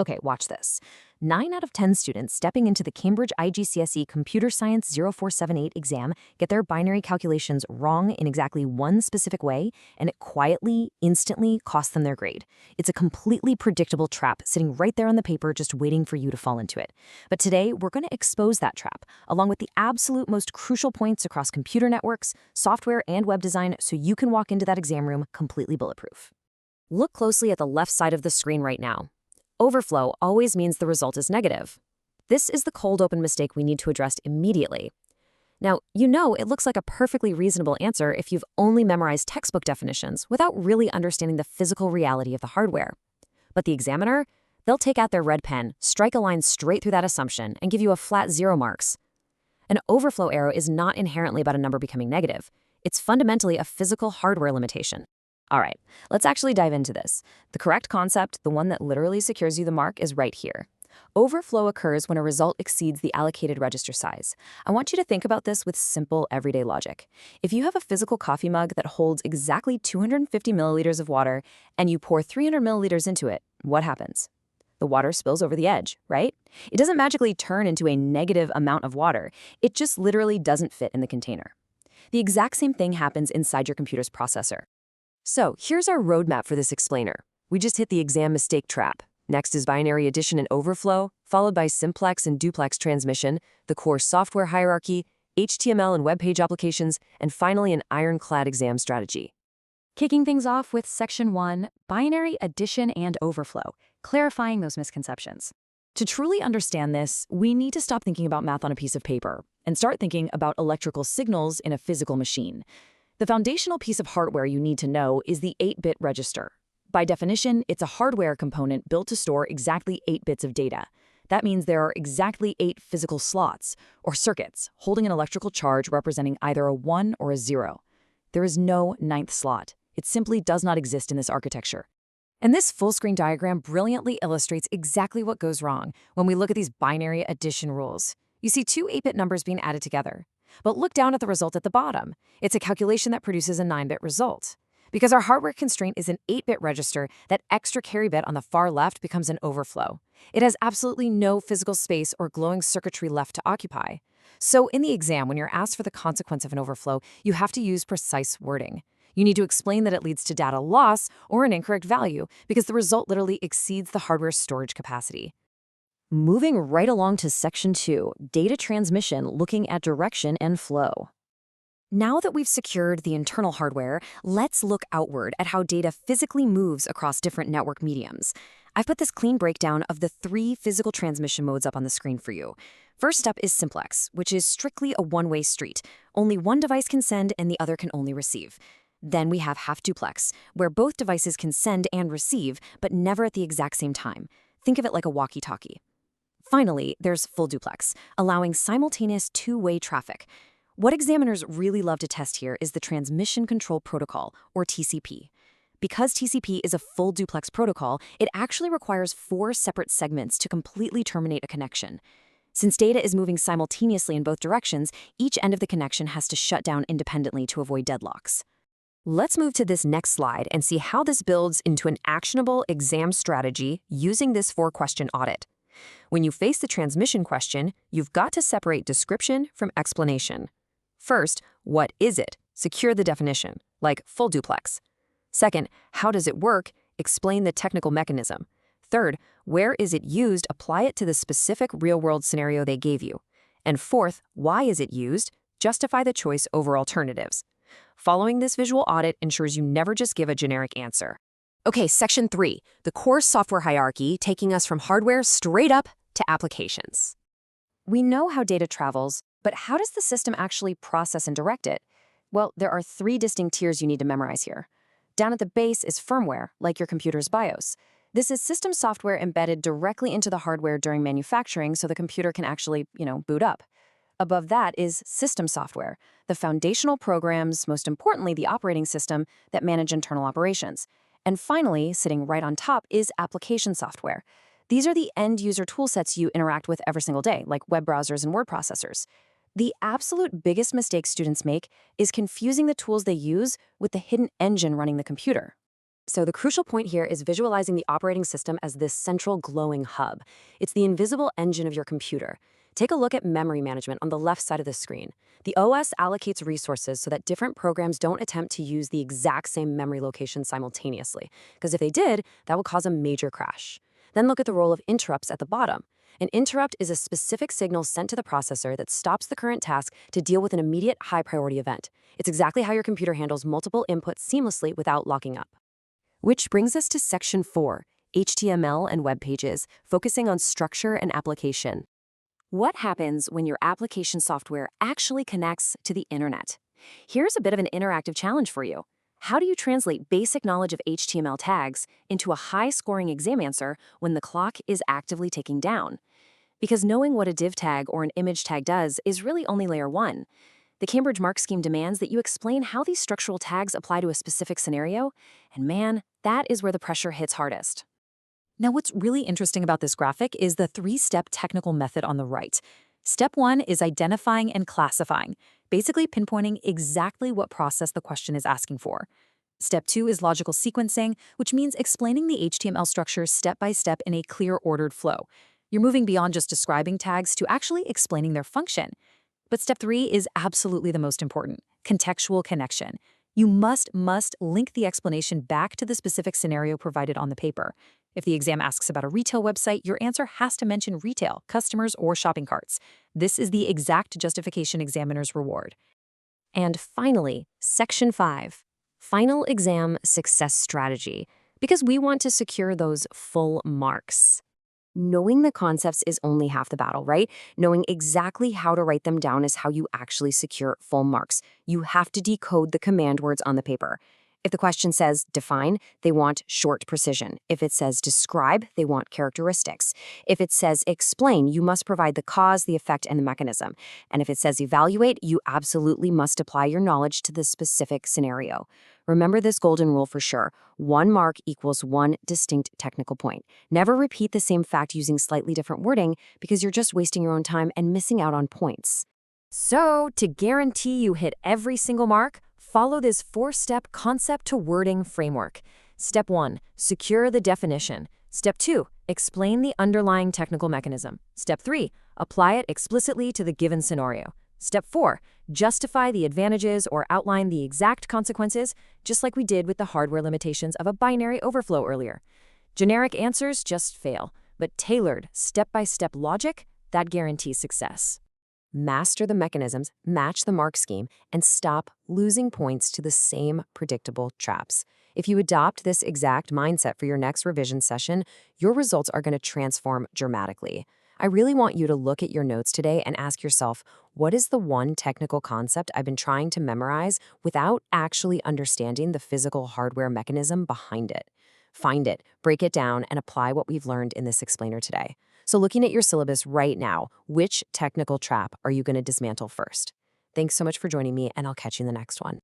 Okay, watch this. 9 out of 10 students stepping into the Cambridge IGCSE Computer Science 0478 exam get their binary calculations wrong in exactly one specific way, and it quietly, instantly costs them their grade. It's a completely predictable trap sitting right there on the paper just waiting for you to fall into it. But today, we're going to expose that trap, along with the absolute most crucial points across computer networks, software, and web design so you can walk into that exam room completely bulletproof. Look closely at the left side of the screen right now. Overflow always means the result is negative. This is the cold open mistake we need to address immediately. Now, it looks like a perfectly reasonable answer if you've only memorized textbook definitions without really understanding the physical reality of the hardware. But the examiner, they'll take out their red pen, strike a line straight through that assumption, and give you a flat 0 marks. An overflow arrow is not inherently about a number becoming negative. It's fundamentally a physical hardware limitation. All right, let's actually dive into this. The correct concept, the one that literally secures you the mark, is right here. Overflow occurs when a result exceeds the allocated register size. I want you to think about this with simple, everyday logic. If you have a physical coffee mug that holds exactly 250 milliliters of water and you pour 300 milliliters into it, what happens? The water spills over the edge, right? It doesn't magically turn into a negative amount of water. It just literally doesn't fit in the container. The exact same thing happens inside your computer's processor. So here's our roadmap for this explainer. We just hit the exam mistake trap. Next is binary addition and overflow, followed by simplex and duplex transmission, the core software hierarchy, HTML and web page applications, and finally an ironclad exam strategy. Kicking things off with Section 1, binary addition and overflow, clarifying those misconceptions. To truly understand this, we need to stop thinking about math on a piece of paper and start thinking about electrical signals in a physical machine. The foundational piece of hardware you need to know is the 8-bit register. By definition, it's a hardware component built to store exactly 8 bits of data. That means there are exactly 8 physical slots, or circuits, holding an electrical charge representing either a 1 or a 0. There is no 9th slot. It simply does not exist in this architecture. And this full-screen diagram brilliantly illustrates exactly what goes wrong when we look at these binary addition rules. You see 2 8-bit numbers being added together. But look down at the result at the bottom. It's a calculation that produces a 9-bit result. Because our hardware constraint is an 8-bit register, that extra carry bit on the far left becomes an overflow. It has absolutely no physical space or glowing circuitry left to occupy. So in the exam, when you're asked for the consequence of an overflow, you have to use precise wording. You need to explain that it leads to data loss or an incorrect value because the result literally exceeds the hardware's storage capacity. Moving right along to Section 2, data transmission, looking at direction and flow. Now that we've secured the internal hardware, let's look outward at how data physically moves across different network mediums. I've put this clean breakdown of the 3 physical transmission modes up on the screen for you. First up is simplex, which is strictly a one-way street. Only one device can send and the other can only receive. Then we have half duplex, where both devices can send and receive, but never at the exact same time. Think of it like a walkie-talkie. Finally, there's full duplex, allowing simultaneous 2-way traffic. What examiners really love to test here is the Transmission Control Protocol, or TCP. Because TCP is a full duplex protocol, it actually requires 4 separate segments to completely terminate a connection. Since data is moving simultaneously in both directions, each end of the connection has to shut down independently to avoid deadlocks. Let's move to this next slide and see how this builds into an actionable exam strategy using this 4-question audit. When you face the transmission question, you've got to separate description from explanation. First, what is it? Secure the definition, like full duplex. Second, how does it work? Explain the technical mechanism. Third, where is it used? Apply it to the specific real-world scenario they gave you. And fourth, why is it used? Justify the choice over alternatives. Following this visual audit ensures you never just give a generic answer. Okay, Section 3, the core software hierarchy, taking us from hardware straight up to applications. We know how data travels, but how does the system actually process and direct it? Well, there are 3 distinct tiers you need to memorize here. Down at the base is firmware, like your computer's BIOS. This is system software embedded directly into the hardware during manufacturing so the computer can actually, boot up. Above that is system software, the foundational programs, most importantly the operating system, that manage internal operations. And finally, sitting right on top is application software. These are the end-user toolsets you interact with every single day, like web browsers and word processors. The absolute biggest mistake students make is confusing the tools they use with the hidden engine running the computer. So the crucial point here is visualizing the operating system as this central glowing hub. It's the invisible engine of your computer. Take a look at memory management on the left side of the screen. The OS allocates resources so that different programs don't attempt to use the exact same memory location simultaneously, because if they did, that would cause a major crash. Then look at the role of interrupts at the bottom. An interrupt is a specific signal sent to the processor that stops the current task to deal with an immediate high-priority event. It's exactly how your computer handles multiple inputs seamlessly without locking up. Which brings us to Section 4, HTML and Web Pages, focusing on structure and application. What happens when your application software actually connects to the internet? Here's a bit of an interactive challenge for you. How do you translate basic knowledge of HTML tags into a high-scoring exam answer when the clock is actively ticking down? Because knowing what a div tag or an image tag does is really only layer 1. The Cambridge Mark Scheme demands that you explain how these structural tags apply to a specific scenario, and man, that is where the pressure hits hardest. Now, what's really interesting about this graphic is the 3-step technical method on the right. Step 1 is identifying and classifying, basically pinpointing exactly what process the question is asking for. Step 2 is logical sequencing, which means explaining the HTML structure step by step in a clear, ordered flow. You're moving beyond just describing tags to actually explaining their function. But step 3 is absolutely the most important: contextual connection. You must link the explanation back to the specific scenario provided on the paper. If the exam asks about a retail website, your answer has to mention retail, customers, or shopping carts. This is the exact justification examiner's reward. And finally, Section 5, Final Exam Success Strategy, because we want to secure those full marks. Knowing the concepts is only half the battle, right? Knowing exactly how to write them down is how you actually secure full marks. You have to decode the command words on the paper. If the question says define, they want short precision. If it says describe, they want characteristics. If it says explain, you must provide the cause, the effect, and the mechanism. And if it says evaluate, you absolutely must apply your knowledge to the specific scenario. Remember this golden rule for sure: 1 mark equals 1 distinct technical point. Never repeat the same fact using slightly different wording, because you're just wasting your own time and missing out on points. So, to guarantee you hit every single mark, follow this 4-step concept to wording framework. Step 1, secure the definition. Step 2, explain the underlying technical mechanism. Step 3, apply it explicitly to the given scenario. Step 4, justify the advantages or outline the exact consequences, just like we did with the hardware limitations of a binary overflow earlier. Generic answers just fail, but tailored, step-by-step logic, that guarantees success. Master the mechanisms, match the mark scheme, and stop losing points to the same predictable traps. If you adopt this exact mindset for your next revision session, your results are going to transform dramatically. I really want you to look at your notes today and ask yourself, what is the one technical concept I've been trying to memorize without actually understanding the physical hardware mechanism behind it? Find it, break it down, and apply what we've learned in this explainer today. So looking at your syllabus right now, which technical trap are you going to dismantle first? Thanks so much for joining me, and I'll catch you in the next one.